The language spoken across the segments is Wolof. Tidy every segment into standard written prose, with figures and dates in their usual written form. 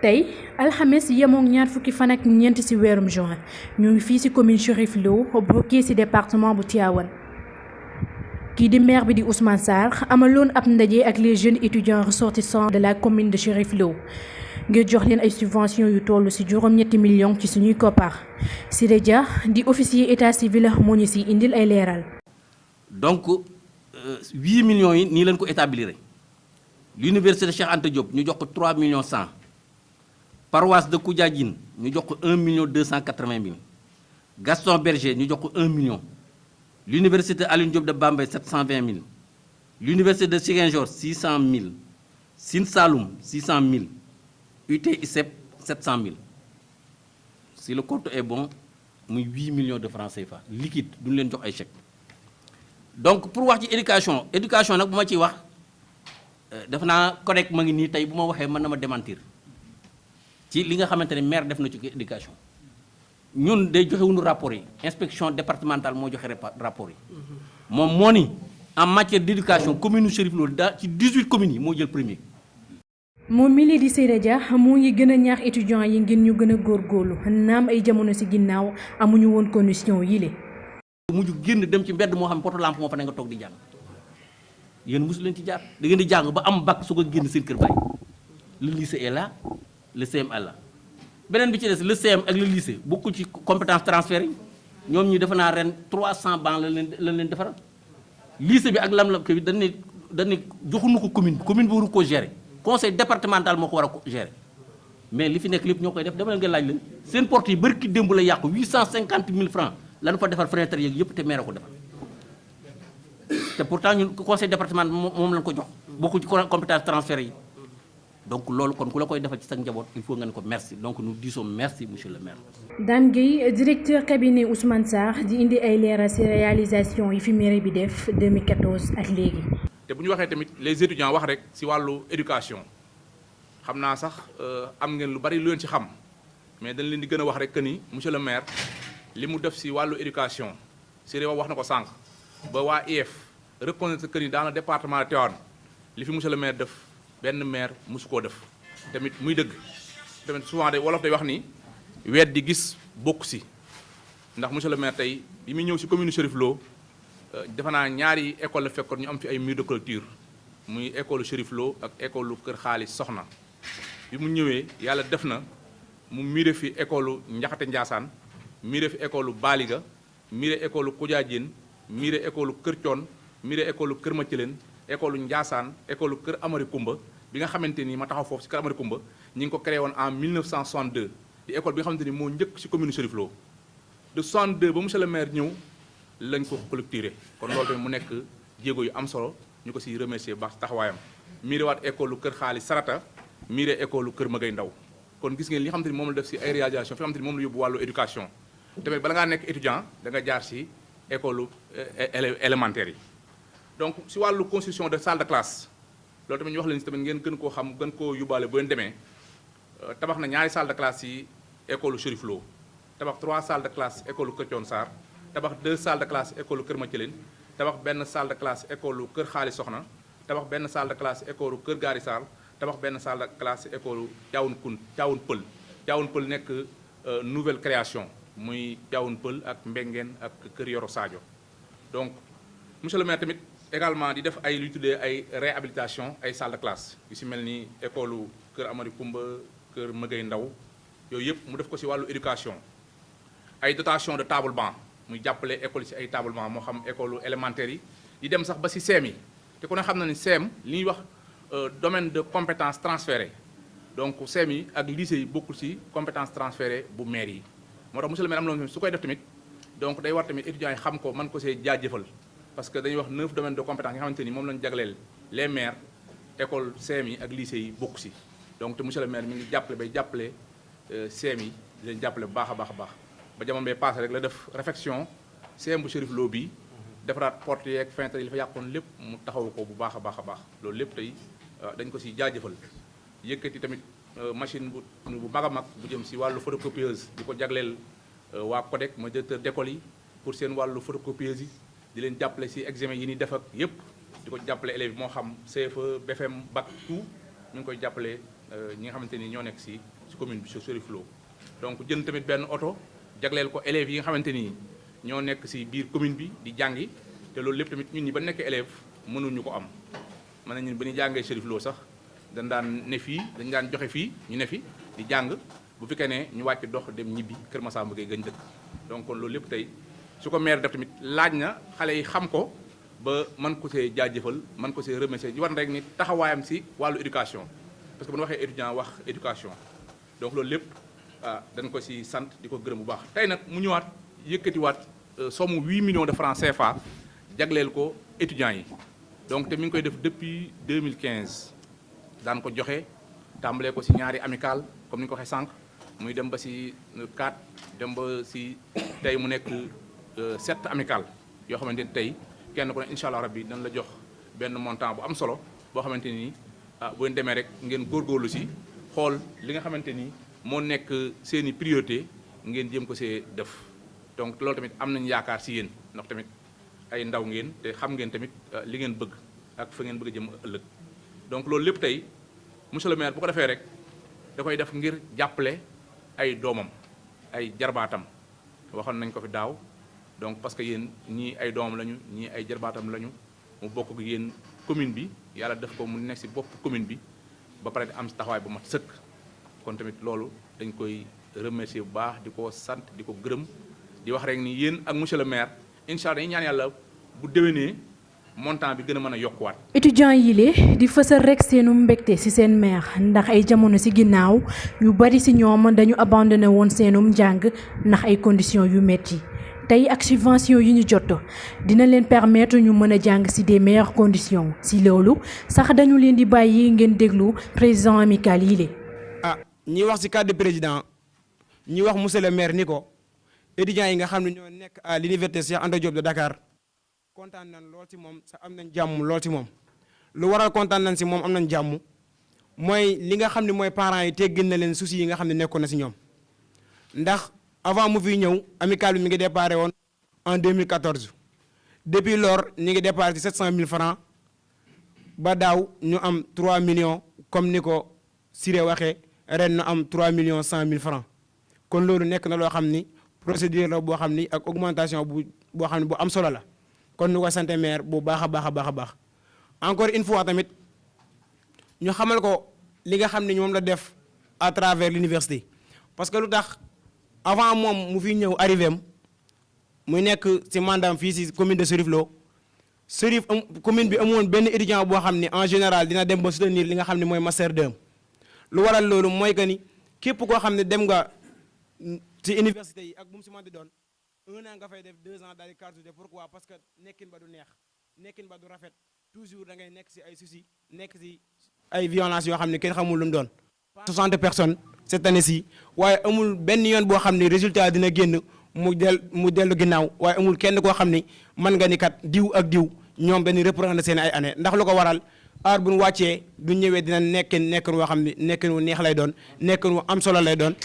tey alxames yemook ñaar fukki fan ak ñeent ci weerum juin ñu ngi fii ci commune Chérif Lo bokkee ci département bu Tivaouane kii di maire bi di Ousmane Sarr amaloon ab ndaje ak les jeunes étudiants ressortissants de la commune de Chérif Lo ngir jox leen ay subventions yu toll ci juróom-ñetti millions ci suñuy koppar Siré Dia di officier état civil moo ñu ci indil ay leeral. donc 8 millions yi nii leen ko établir l'université Cheikh Anta Diop ñu jox ko 3 millions 100 paroisse de Koudiadjine ñu jox ko 1 million 280 mille Gaston Berger ñu jox ko 1 million l'université Alioune Diop de Bambey 720 mille l'université de Ziguinchor 600 mille Sine Saloum 600 mille UT ISEP 700 mille si le compte est bon muy 8 millions de francs CFA liquide duñu leen jox ay chèques donc pour wax ci éducation nag bu ma ciy wax def naa correct ma ngi nii tey bu ma waxee mën na ma démentir ci li nga xamante ne maire def na ci éducation ñun day joxewuñu rapport yi inspection départementale moo joxe rapport yi moom moo ni en matière d' éducation commune Chérif Lo daa ci 18 communes yi moo jël premier. moom mi lii di Siré Dia moo ngi gën a ñaax étudiants yi ngir ñu gën a góorgóorlu naam ay jamono ci ginnaaw amuñu woon condition yi le mujj génn dem ci mbedd moo xam ne poto lampe moo fa ne nga toog di jàng yéen mosu leen ci jaar da ngeen di jàng ba am bac su ko génn seen kër bàyyi le lycée est là le CM est là beneen bi ci des le CM ak le lycée bokkul ci compétence transfert yi ñoom ñi defe naa ren 300 bancs la leen defaral lycée bi ak lam-lam bi dañ ne joxuñu ko commune bi waru koo gérer conseil départemental moo ko war a gérer mais li fi nekk lépp ñoo koy def dama leen nga laaj leen seen porte yi bari ki démb la yàqu 850 000 francs lan fa defar fenêtre yeeg yëpp te maire ko defar te pourtant ñun conseil départemental moom lañ ko jox bokku ci compétence transfert yi donc loolu kon ku la koy defal ci sa njaboot il faut nga ne ko merci donc nous disons merci monsieur le maire. Dame Gueye directeur cabinet Ousmane Sarr di indi ay leeral ci réalisation yi fi mairie bi def 2014 ak léegi. te bu ñu waxee tamit les étudiants wax rek ci wàllu éducation xam naa sax am ngeen lu bari lu leen ci xam mais dañ leen di gën a wax rek que ni monsieur le maire li mu def ci wàllu éducation Siré wax na ko sànq ba waa IEF reconnaître que ni dans le département de Tivaouane li fi monsieur le maire def benn maire mosu koo def tamit muy dëgg tamit souvent de wolof day wax ni weet di gis bokk ci ndax monsieur le maire tey bi muy ñëw ci commune Chérif Lo defe naa ñaari école la fekkoon ñu am fi ay murs de clôture muy école Chérif Lo ak école Kër Xaalis Soxna bi mu ñëwee yàlla def na mu miire fi école Njaxate Njaasaan miire fi école Baaliga miire école Koudiadjine miire école Kër Thion miire école Kër Mathielène école Njaasaan école Kër Amari Kumba bi nga xamante ni ma taxaw foofu ci Kër Amari Kumba ñi ngi ko créé woon en 1962 di école bi nga xamante ni moo njëkk ci commune Chérif Lo de 62 ba monsieur le maire ñëw lañ ko clôturé kon loolu tamit mu nekk jéego yu am solo ñu ko siy remercier baax taxawaayam miire waat école Kër Xaalis Sarata miire école Kër Magay Ndaw kon gis ngeen li nga xamante ni moom la def si ay réalisation fi nga xamante ni moom la yóbbu wàllu éducation tamit bala ngaa nekk étudiant da nga jaar si école élémentaire yi donc si wàllu construction de salle de classe loolu tamit ñu wax leen si tamit ngeen gën koo xam gën koo yóbbaale bu leen demee tabax na ñaari salle de classe yi école Chérif Lo tabax 3 salles de classe école Kër Thion Sarr tabax 2 salles de classe école Kër Mathielène tabax benn salle de classe école Kër Xaalis Soxna tabax benn salle de classe école Kër Gaari Sall tabax benn salle de classe école Thiawoune Pël nekk nouvelle création muy Thiawoune Pël ak Mbengeen ak Kër Yoro Sadio donc monsieur le maire tamit également di def ay lu tuddee ay réhabilitation ay salle de classe yu si mel ni école Kër Amari Kumba Kër Magay Ndaw yooyu yëpp mu def ko si wàllu éducation ay dotation de table banc muy jàppale école si ay table banc moo xam école élémentaire yi di dem sax ba si CEM yi te ku ne xam na ni CEM li ñuy wax domaine de compétence transférée donc CEM yi ak lycée yi bokkul si compétence transférée bu maire yi moo tax monsieur le maire am loolu su koy def tamit donc day war tamit étudiants yi xam ko mën ko see jaajëfal parce que dañuy wax 9 domaines de compétence yi nga xamante ni moom lañu jagleel les maires école CEM yi ak lycée yi bokk si donc te monsieur le maire mi ngi jàppale bay jàppale CEM yi di leen jàppale bu baax a baax a baax ba jamono bee passé rek la def réfection CEM bu Chérif Lo bi defaraat porte yeeg fenêtre yi la fa yàqoon lépp mu taxawu ko bu baax a baax a baax loolu lépp tey dañ ko si jaajëfal yëkkati tamit machine bu mag a mag bu jëm si wàllu photocopieuse di ko jagleel waa CODEC mooy directeur d'école yi pour seen wàllu photocopieuse yi di leen jàppale si examen yi ni def ak yépp di ko jàppale élèves moo xam CFE BFM bac tout ñu ngi koy jàppale ñi nga xamante ni ñoo nekk si ci commune bi Chérif Lo donc jënd tamit benn oto jagleel ko élèves yi nga xamante ni ñoo nekk ci biir commune bi di jàngi te loolu lépp tamit ñun ñi ba nekk élève mënuñu ko am mën nañu ba ñu jàngee Chérif Lo sax dañ daan ne fii dañ daan joxe fii ñu ne fi di jàng bu fekkee ne ñu wàcc dox dem ñibbi Kër Massamba Gueye gañ dëkk donc kon loolu lépp tey su ko maire def tamit laaj na xale yi xam ko ba man ko see jaajëfal man ko see remercier ñu war rek ni taxawaayam ci wàllu éducation parce que bu ñu waxee étudiant wax éducation donc loolu lépp dañ ko ci sant di ko gërëm bu baax tey nag mu ñëwaat yëkkatiwaat somme 8 millions de francs CFA jagleel ko étudiants yi donc te mi ngi koy def depuis 2015 daan ko joxe tàmbalee ko ci ñaari amical comme ni ñu ko waxee sànq muy dem ba ci 4 dem ba ci tey mu nekk 7 amical yoo xamante ni tey kenn ku ne incha allah rabbi dañ la jox benn montant bu am solo boo xamante ni bu ngeen demee rek ngeen góorgóorlu ci xool li nga xamante ni moo nekk seeni priorité ngeen jéem ko see def donc loolu tamit am nañu yaakaar ci yéen ndax tamit ay ndaw ngeen te xam ngeen tamit li ngeen bëgg ak fa ngeen bëgg a jëm ëllëg donc loolu lépp tey monsieur le maire bu ko defee rek da koy def ngir jàppale ay doomam ay jarbaatam waxoon nañ ko fi daaw donc parce que yéen ñii ay doomam lañu ñii ay jarbaatam lañu mu bokk ak yéen commune bi yàlla def ko mu nekk ci bopp commune bi ba pare am ci taxawaay bu mat sëkk kon tamit loolu dañ koy remercier bu baax di ko sant di ko gërëm di wax rek ni yéen ak monsieur le maire incha allah dañuy ñaan yàlla bu déwénee montant bi gën a mën a yokkuwaat. étudiants yi le di fësal rek seenu mbégte ci seen maire ndax ay jamono ci ginnaaw ñu bari ci ñoom dañu abandonné woon seenum njàng ndax ay conditions yu metti tey ak subvention yi ñu jot dina leen permettre ñu mën a jàng ci des meilleures conditions ci loolu sax dañu leen di bàyyi ngeen déglu président amical yi le ñi wax ci cadre président ñi wax monsieur le maire ni ko étudiants yi nga xam ne ñoo nekk à l'université Cheikh Anta Diop de Dakar kontaan nañ lool ci moom sax am nañ jàmm lool ci moom lu waral kontaan nañ ci moom am nañ jàmm mooy li nga xam ne mooy parents yi teggil na leen soucis yi nga xam ne nekkoon na ci ñoom ndax avant mu fiy ñëw amical bi mi ngi déparé woon en 2014 depuis lors ñi ngi déparé ci 700 000 francs ba daaw ñu am 3 millions comme ni ko Siré waxee ren na am 3 millions 100 000 francs kon loolu nekk na loo xam ni procédure la boo xam ni ak augmentation boo xam ne bu am solo la kon nu ko sant maire bu baax a baax a baax a baax encore une fois tamit ñu xamal ko li nga xam ne moom la def à travers l'université parce que lu tax avant moom mu fi ñëw arrivé am muy nekk ci mandat fii ci commune de Chérif Lo commune bi amoon benn étudiant boo xam ni en général dina dem ba soutenir li nga xam ne mooy master 2 lu waral loolu mooy que ni képp koo xam ne dem nga ci université yi ak bu mu ci mën di doon 1 an nga fay def 2 ans daal di cartouché pourquoi parce que nekkin ba du neex nekkin ba du rafet toujours da ngay nekk ci ay soucis nekk ci ay violence yoo xam ne kenn xamul lu mu doon. 60 personnes cette année-ci waaye amul benn yoon boo xam ne résultat dina génn mu dellu ginnaaw waaye amul kenn koo xam ni mën nga ni kat diw ak diw ñoom dañuy reprendre seen ay année ndax lu ko waral heure bu ñu wàccee du ñëwee dina nekkin woo xam ne nekkin wu neex lay doon nekkin wu am solo lay doon.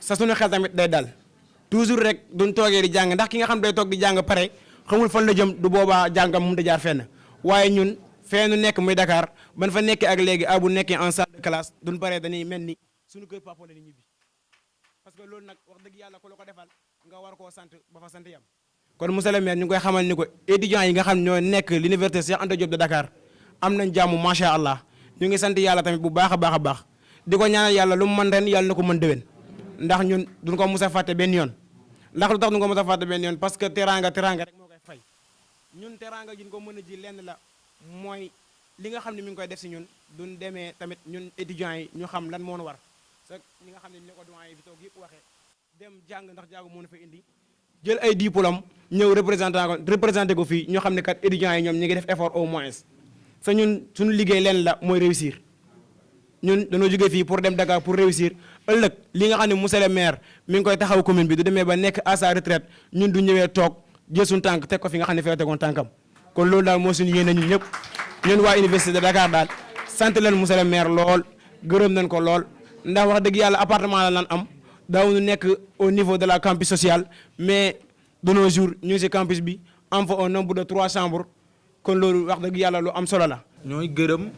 sa suñu xel tamit day dal toujours rek duñ toogee di jàng ndax ki nga xam day toog di jàng pare xamul fan la jëm du boobaa jàngam mënut a jaar fenn waaye ñun feenu nekk muy Dakar ban fa nekkee ak léegi bu nekkee en salle de classe duñ paree dañuy mel ni suñu kër papa la ni ñibbi parce que loolu nag wax dëgg yàlla ko la ko defal nga war koo sant ba fa sant yam kon monsieur le maire ñu ngi koy xamal ni ko étudiants yi nga xam ñoo nekk l'université Cheikh Anta Diop de Dakar am nañ jàmm macha allah ñu ngi sant yàlla tamit bu baax a baax a baax di ko ñaanal yàlla lu mu mën ren yàlla na ko mën déwén ndax ñun duñ ko mos a fàtte benn yoon ndax lu tax duñ ko mos a fàtte benn yoon parce que teraanga rek moo koy fay ñun teraanga gi ñu ko mën a ji lenn la mooy li nga xam ne mi ngi koy def si ñun duñ demee tamit ñun étudiants yi ñu xam lan moo nu war sax ñi nga xam ne ni ko doyen bi toog yëpp waxee dem jàng ndax jaagu moo na fa indi jël ay diplôme ñëw représenté ko fii ñoo xam ne kat étudiants yi ñoom ñi ngi def effort au moins sa ñun suñu liggéey lenn la mooy réussir ñun dañoo jógee fii pour dem Dakar pour réussir ëllëg li nga xam ne monsieur le maire mi ngi koy taxaw commune bi du demee ba nekk à sa retraite ñun du ñëwee toog jël suñu tànk teg ko fi nga xam ne fee tegoon tànkam kon loolu daal moo suñu yéene ñun ñëpp ñun waa université de Dakar daal sant leen monsieur le maire lool gërëm nañ ko lool ndax wax dëgg yàlla appartement la lan am daawuñu nekk au niveau de la campus sociale mais de nos jours ñu ngi si campus bi am fa un nombre de 3 chambres kon loolu wax dëgg yàlla lu am solo la. ñooy gërëm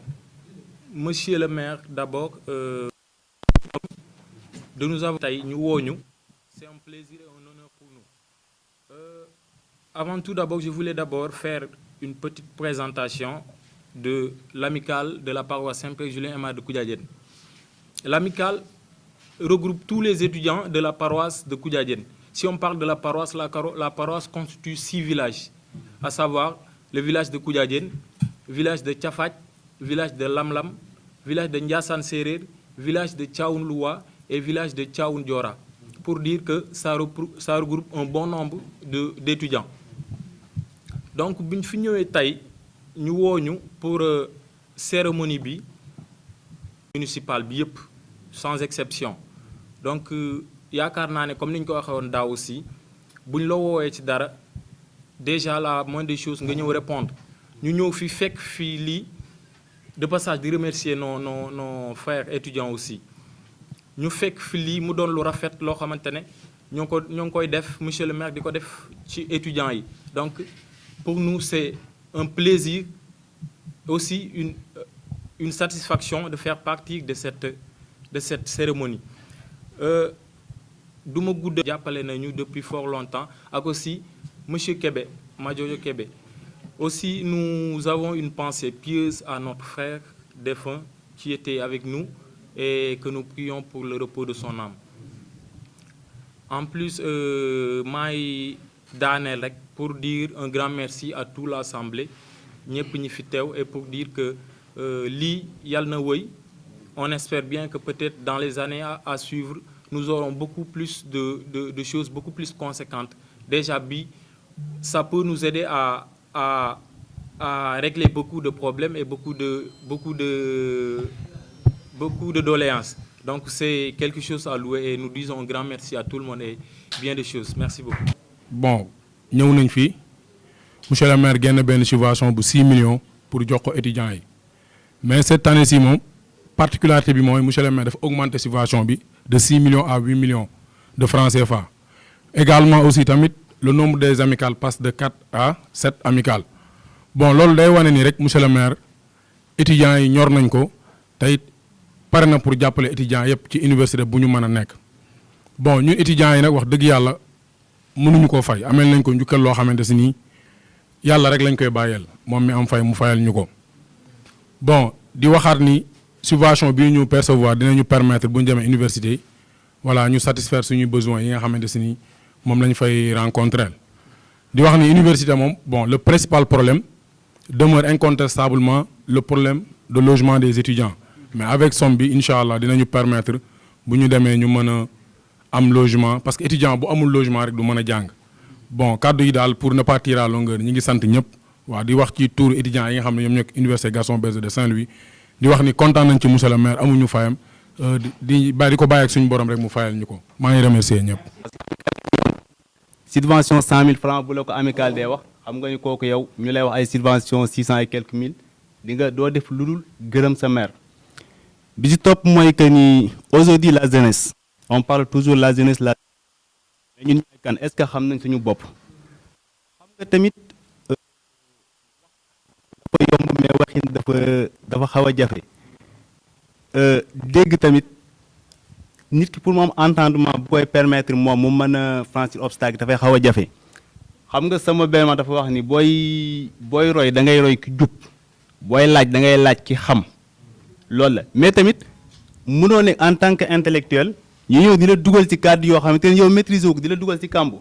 Monsieur le maire, d'abord, de nous avoir tey ñu woo ñu. C'est un plaisir et un honneur pour nous. Avant tout, d'abord, je voulais d'abord faire une petite présentation de l'amicale de la paroisse Saint-Père Julien Aimé de Koudiadiène. L'amicale regroupe tous les étudiants de la paroisse de Koudiadiène. Si on parle de la paroisse constitue 6 villages, à savoir le village de Koudiadiène, village de Thiafat, village de Lamlam, village de Ndiassane Serer, village de Thiaoun Loua et village de Thiaoun Diora, pour dire que ça regroupe un bon nombre d'étudiants. Donc, bi ñu fi ñëwee tey ñu woo ñu pour cérémonie bi municipale bi yëpp sans exception. Donc yaakaar naa ne comme ni ñu ko waxee woon daaw aussi buñ la woowee ci dara déjà la moindre des choses nga ñëw répondre ñu ñëw fi fekk fii lii de passage di remercier nos frères étudiants aussi ñu fekk fi lii mu doon lu rafet loo xamante ne ñoo ngi koy def monsieur le maire di ko def ci étudiants yi. Donc pour nous c'est un plaisir aussi une satisfaction de faire partie de cette cérémonie. Du ma gudd jàppale nañu depuis fort longtemps ak aussi monsieur Kébé Madiodio Kébé. Aussi nous avons une pensée pieuse à notre frère défunt qui était avec nous et que nous prions pour le repos de son âme. En plus maay daaneel rek pour dire un grand merci à toute l'assemblée ñëpp ñi fi teew et pour dire que lii yàlla na wëy. On espère bien que peut-être dans les années à suivre nous aurons beaucoup plus de choses beaucoup plus conséquentes. Déjà bi ça peut nous aider à régler beaucoup de problèmes et beaucoup de doléances. Donc c'est quelque chose à louer et nous disons un grand merci à tout le monde et bien des choses. Merci beaucoup. Bon ñëw nañ fii monsieur le maire génn benn subvention bu 6 millions pour jox ko étudiants yi mais cette année-ci moom particularité bi mooy monsieur le maire dafa augmenter subvention bi de 6 millions à 8 millions de francs CFA. Également aussi tamit le nombre des amicales passe de 4 à 7 amicales. Bon loolu day wane ni rek monsieur le maire étudiants yi ñor nañ ko tey pare na pour jàppale étudiants yëpp ci université bu ñu mën a nekk. Bon ñun étudiants yi nag wax dëgg yàlla mënuñu koo fay amel nañ ko njukkal loo xamante si nii yàlla rek lañ koy bàyyeel moom mi am fay mu fayal ñu ko. Bon di waxaat ni subvention bi ñu percevoir dinañu permettre bu ñu demee université voilà ñu satisfaire suñuy besoins yi nga xamante si nii moom lañ fay rencontrer. Di wax ni université moom bon le principal problème demeure incontestablement le problème de logement des étudiants mais avec somme bi incha allah dinañu permettre bu ñu demee ñu mën a am logement parce que étudiant bu amul logement rek du mën a jàng. Bon kaddu yi daal pour ne pas tirer à longueur ñi ngi sant ñëpp waaw di wax ci tour étudiants yi nga xam ne ñoom ñoo université Gaston Berger de Saint-Louis di wax ni kontaan nañ ci monsieur le maire amuñu fayam di ko bàyyi ak suñu borom rek mu fayal ñu ko maa ngi remercier ñëpp. subvention 100 000 francs bu la ko amical dee wax xam nga ni kooku yow ñu lay wax ay subvention 600 et quelques mille di nga doo def lu dul gërëm sa maire. bi ci topp mooy que ni aujourd'hui la jeunesse on parle toujours la jeunesse mais ñun ñooy kan est-ce que xam nañ suñu bopp. xam nga tamit dafa yomb mais waxin dafa xaw a jafe dégg tamit nit ki pour moom entendement bu koy permettre moom mu mën a franchir obstacle dafay xaw a jafe. xam nga sama benn ma dafa wax ni booy roy da ngay roy ki jub booy laaj da ngay laaj ki xam loolu la mais tamit mënoo ne en tant que intellectuel ñu ñëw di la dugal ci cadre yoo xamante ne yow maîtriser wu ko di la dugal ci kàmbu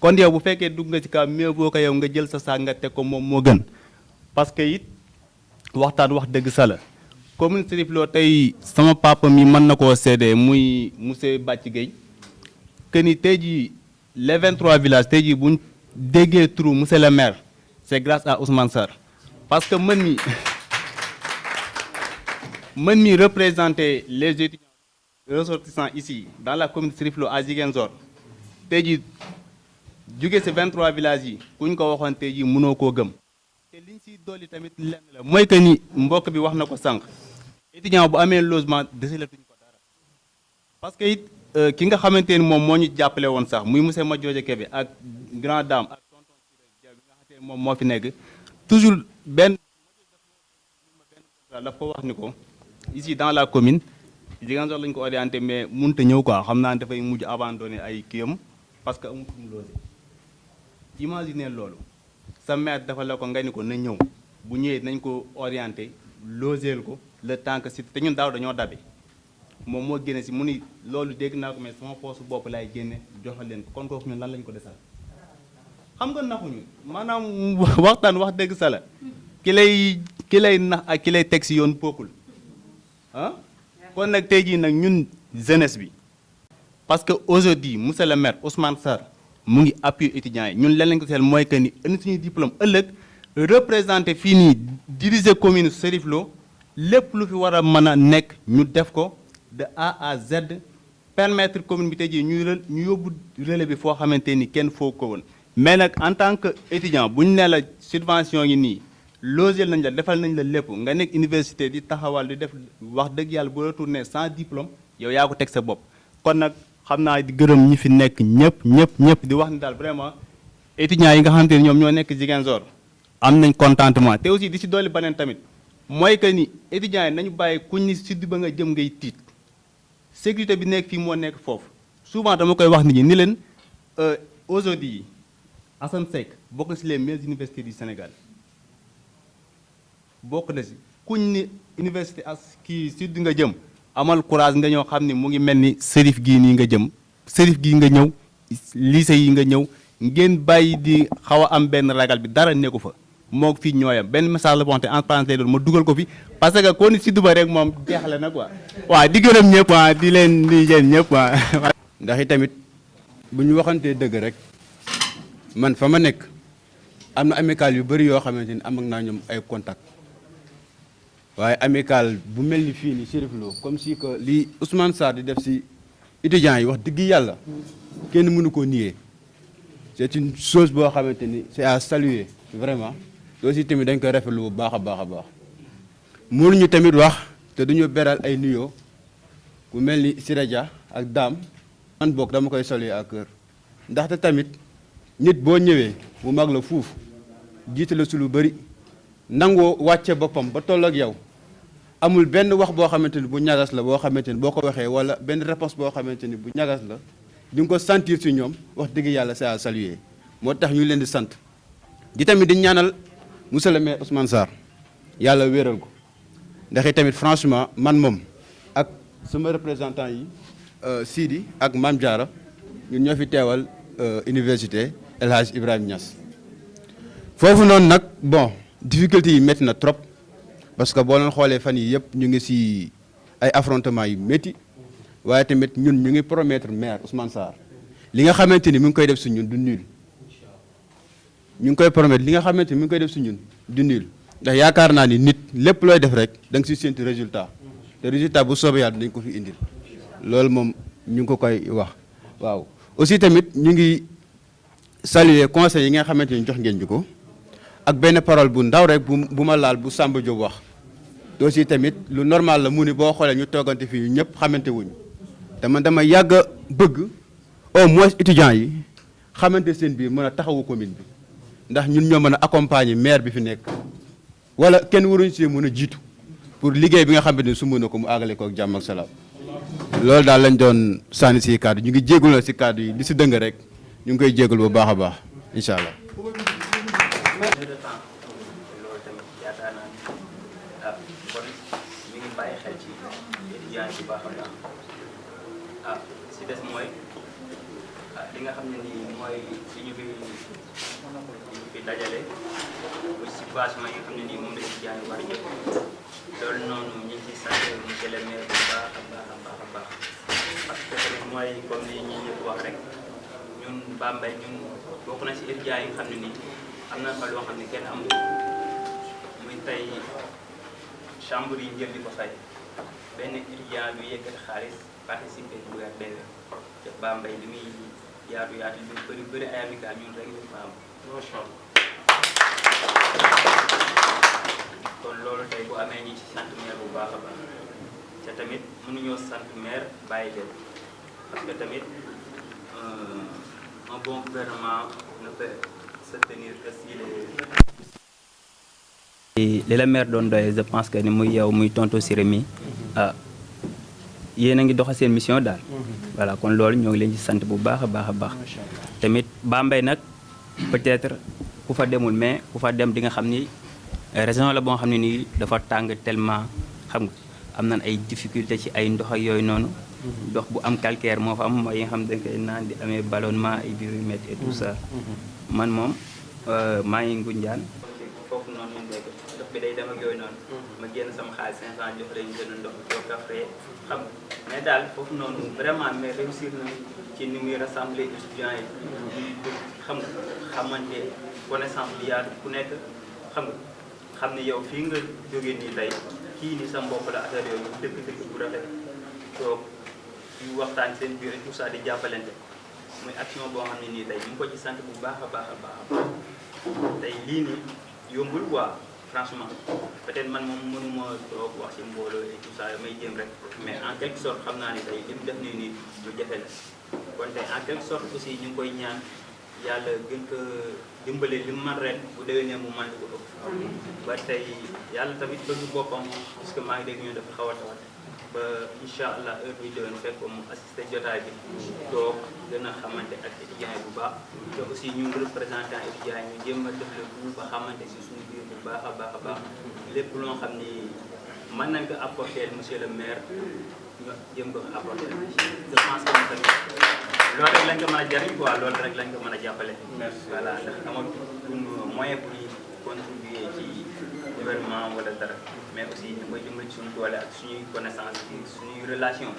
kon yow bu fekkee dugg nga ci kàmbu mieux boo ko yow nga jël sa saak nga teg ko moom moo gën parce que it waxtaan wax dëgg sa la commune Cherif Lo tey sama papa mi mën na koo seede muy monsieur Bàcc Gueye que ni tey jii les 23 villages tey jii buñ déggee turu monsieur le maire c'est grâce à Ousmane Sarr parce que mën mi représenter les étudiants ressortissants ici dans la commune de Cherif Lo à Ziguinchor tey jii jóge ci 23 villages yi kuñ ko waxoon tey jii mënoo koo gëm te liñ ciy dolli tamit lenn la mooy que ni mbokk bi wax na ko sànq étudiant bu amee logement desalatuñ ko dara parce que it ki nga xamante ni moom moo ñu jàppale woon sax muy monsieur Madiodio Kébé ak grand dame ak tonton Siré Dia bi nga xamante ni moom moo fi nekk toujours benn daf ko wax ni ko ici dans la commune Ziguinchor lañ ko orienté mais mënut a ñëw quoi xam naa ne dafay mujj abandonné ay kiyam parce que amul fu mu logé. Imaginez loolu sa maire dafa la ko nga ni ko na ñëw bu ñëwee nañ ko orienté logeel ko le temps que si te ñun daaw dañoo dabe moom moo génne si mu ni loolu dégg naa ko mais sama poosu bopp laay génne joxe leen ko kon kooku ñun lan lañ ko desal xam nga naxuñu maanaam waxtaan wax dëgg sa la ki lay nax ak ki lay teg si yoon bokkul ah kon nag tey jii nag ñun jeunesse bi parce que aujourd'hui monsieur le maire Ousmane Sarr mu ngi appui étudiants yi ñun leen lañ ko seel mooy que ni indi suñuy diplôme ëllëg représenté fii nii diriger commune Cherif Lo lépp lu fi war a mën a nekk ñu def ko de A à Z permettre commune bi tey jii ñu yóbbu relais bi foo xamante ni kenn foog ko woon mais nag en tant que étudiant bu ñu nee la subvention yi nii logel nañ la defal nañ la lépp nga nekk université di taxawal di def wax dëgg yàlla bu retourné sans diplôme yow yaa ko teg sa bopp kon nag xam naa di gërëm ñi fi nekk ñëpp di wax ni daal vraiment étudiants yi nga xamante ni ñoom ñoo nekk Ziguinchor am nañ contentement te aussi di si dolli beneen tamit mooy que ni étudiants yi nañu bàyyi kuñ ni sud ba nga jëm ngay tiit sécurité bi nekk fii moo nekk foofu souvent dama koy wax nit ñi ni leen aujourd'hui Assane Seck bokk na si les meilleures universités du Sénégal bokk na si kuñ ni université as kii sud nga jëm amal courage nga ñëw xam ni mu ngi mel ni Cherif gii nii nga jëm Cherif gii nga ñëw lycée yi nga ñëw ngeen bàyyi di xaw a am benn ragal bi dara nekku fa moo fii ñooyam benn message la bonte en parenthèse loolu ma dugal ko fi parce que kon si duba rek moom jeexale na quoi waaw di gërëm ñëpp waa di leen di leen ñëpp waa ndax i tamit bu ñu waxantee dëgg rek man fa ma nekk am na amical yu bëri yoo xamante ni am ak naa ñoom ay contact waaye amical bu mel ni fii ni Cherif Lo comme si que li Ousmane Sarr di def si étudiants yi wax dëgg yàlla kenn mënu koo nier c'est une chose boo xamante ni c'est à saluer vraiment aussi tamit dañ koy rafetlu bu baax a baax a baax mënuñu tamit wax te duñu beral ay nuyoo ku mel ni Siré Dia ak Dame man boog dama koy saluer à cœur ndaxte tamit nit boo ñëwee mu mag la fuuf jiite la su lu bëri nangoo wàcce boppam ba toll ak yow amul benn wax boo xamante ni bu ñagas la boo xamante ni boo ko waxee wala benn réponse boo xamante ni bu ñagas la di nga ko sentir si ñoom wax dëgg yàlla c'est à saluer moo tax ñu leen di sant di tamit di ñaanal monsieur le maire Ousmane Sarr yàlla wéeral ko ndax i tamit franchement man moom ak sama représentant yi Sidi ak Mame Diarra ñun ñoo fi teewal université El Hadj Ibrahima Niass foofu noonu nag bon difficulté yi métti na trop parce que boo leen xoolee fan yi yëpp ñu ngi si ay affrontements yu métti waaye tamit ñun ñu ngi promettre maire Ousmane Sarr li nga xamante ni mu ngi koy def si ñun du nul ñu ngi koy promettre li nga xamante ni mu ngi koy def si ñun du nul ndax yaakaar naa ni nit lépp looy def rek da nga si séntu résultat te résultat bu soobee yàlla dañ ko fi indil loolu moom ñu ngi ko koy wax waaw. aussi tamit ñu ngi saluer conseil yi nga xamante ni jox ngeen ñu ko ak benn parole bu ndaw rek bu ma laal bu Samba Diop wax te aussi tamit lu normal la mu ni boo xoolee ñu toogante fii ñëpp xamante wuñu te man dama yàgg a bëgg au moins étudiants yi xamante seen biir mën a taxawu commune bi ndax ñun ñoo mën a accompagner maire bi fi nekk wala kenn waruñu si mën a jiitu pour liggéey bi nga xamante ni su mën na ko mu àggale ko ak jàmm ak salaam loolu daal lañ doon sànni si kàddu ñu ngi jégalu na si kàddu yi li si dëng rek ñu ngi koy jégalu bu baax a baax incha allah. si des mooy li nga xam ne nii mooy li ñu fi dajale muy situation yi nga xam ne nii moom la étudiants yi war a jël loolu noonu ñu ngi ciy sant monsieur le maire bu baax a baax a baax a baax parce que tamit mooy comme li ñi ñëpp wax rek ñun Bambey ñun bokk na si étudiants yi nga xam ne nii am na fa loo xam ne kenn amul muy tey chambre yi njël di ko fay benn étudiant bi yëkkati xaalis participer ci weer benn te Bambey li muy yaatu yaatu lu bëri ay amical ñun rek ñu fa am macha Allah kon loolu tey bu amee ñi ci sant maire bu baax a baax te tamit mënuñoo sant maire bàyyi leen parce que tamit un bon gouvernement ne peut se tenir que si li la maire doon doye je pense que ni muy yow muy tonton Siré mi ah yéen a ngi doxal seen mission daal. voilà kon loolu ñoo ngi leen ci sant bu baax a baax a baax. tamit Bambey nag peut-être ku fa demul mais ku fa dem di nga xam ni région la boo xam ne nii dafa tàng tellement xam nga am nañ ay difficulté ci ay ndox ak yooyu noonu. ndox bu am calcaire moo fa am mooy yi nga xam dañ koy naan di amee ballonnement ay biir yu métti et tout ça. man moom maa ngi Ngoundiane. foofu noonu ñu nekk ndox bi day dem ak yooyu noonu. ma génn sama xaalis 500 jox leen jënd ndox jox café xam nga mais daal foofu noonu vraiment mais réussir na ci ni muy rassembler étudiants yi. xam nga xamante connaissance bi yaatu ku nekk xam nga xam ne yow fii nga jógee nii tey kii ni sa mbokk la affaire yooyu dëkk bu rafet toog yu waxtaan seen biir tout ça di jàppalante muy action boo xam ne nii tey ñu ngi ko ci sant bu baax a baax a baax tey lii nii yombul quoi franchement peut-être man moom mënuma toog wax ci mbooloo et tout ça may jéem rek mais en quelque sorte xam naa ne tey li mu def nii lu jafe la kon tey en quelque sorte aussi ñu ngi koy ñaan yàlla gën ko dimbale li mu man ren bu déwénee mu man ko ëpp ba tey yàlla tamit bëgg boppam parce que maa ngi dégg ñu dafa xaw a tawat ba incha allah heure bi déwén fekk ko mu assisté jotaay bi toog gën a xamante ak étudiants yi bu baax te aussi ñun représentant étudiants yi ñu jéem a def le tout ba xamante si suñu biir bu baax a baax a baax lépp loo xam ni mën nañ ko apporter monsieur le maire ñu jéem ko apporter je pense que tamit loolu rek lañ ko mën a jariñ quoi loolu rek lañ ko mën a jàppale. voilà ndax amatul moyen pour y contribuer ci gouvernement wala dara mais aussi ñu koy dimbali ci suñu doole ak suñuy connaissance suñuy relation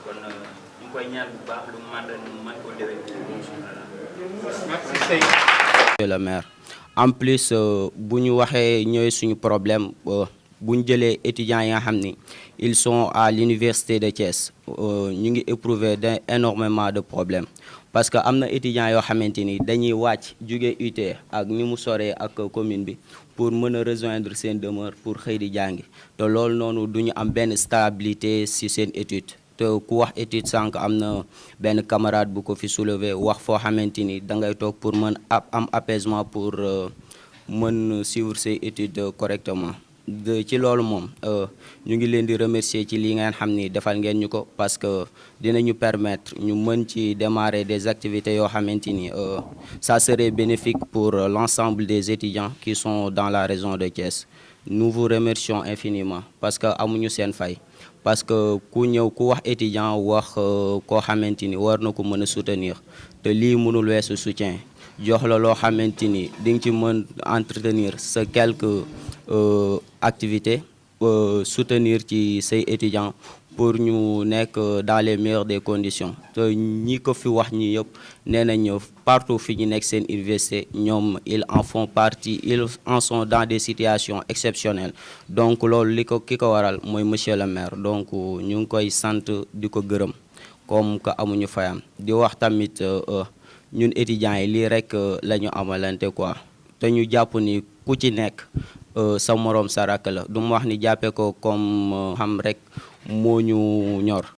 kon ñu koy ñaan bu baax lu man ren man koo déwén. voilà. monsieur le maire en plus bu ñu waxee ñooy suñu problème bu ñu jëlee étudiants yi nga xam ni ils sont à l'université de Thiès ñu ngi éprouver énormément de problèmes parce que am na étudiants yoo xamante ni dañuy wàcc jóge UT ak ni mu soree ak commune bi pour mën a rejoindre seen demeure pour xëy di jàngi te loolu noonu du ñu am benn stabilité ci seen étude te ku wax étude sànq am na benn camarade bu ko fi soulever wax foo xamante ni da ngay toog pour mën am apaisement pour mën suivre ses études correctement. ci loolu moom ñu ngi leen di remercier ci li ngeen xam ni defal ngeen ñu ko parce que dinañu permettre ñu mën ci démarrer des activités yoo xamante ni ça serait bénéfique pour l'ensemble des étudiants qui sont dans la région de Thiès. Nous vous remercions infiniment parce que amuñu seen fay parce que ku ñëw ku wax étudiant wax koo xamante ni war na ko mën a soutenir te lii mënul weesu soutien jox la loo xamante ni di nga ci mën entretenir sa quelques activités soutenir ci say étudiants pour ñu nekk dans les meilleures des conditions te ñi ko fi wax ñi yëpp nee nañu partout fi ñu nekk seen université ñoom ils en font partie ils en sont dans des situations exceptionnelles donc loolu ki ko waral mooy monsieur le maire donc ñu ngi koy sant di ko gërëm comme que amuñu fayam di wax tamit ñun étudiants yi lii rek la ñu amalante quoi te ñu jàpp ni ku ci nekk sa moroom sa rakk la du mu wax ni jàppee ko comme xam rek moo ñu ñor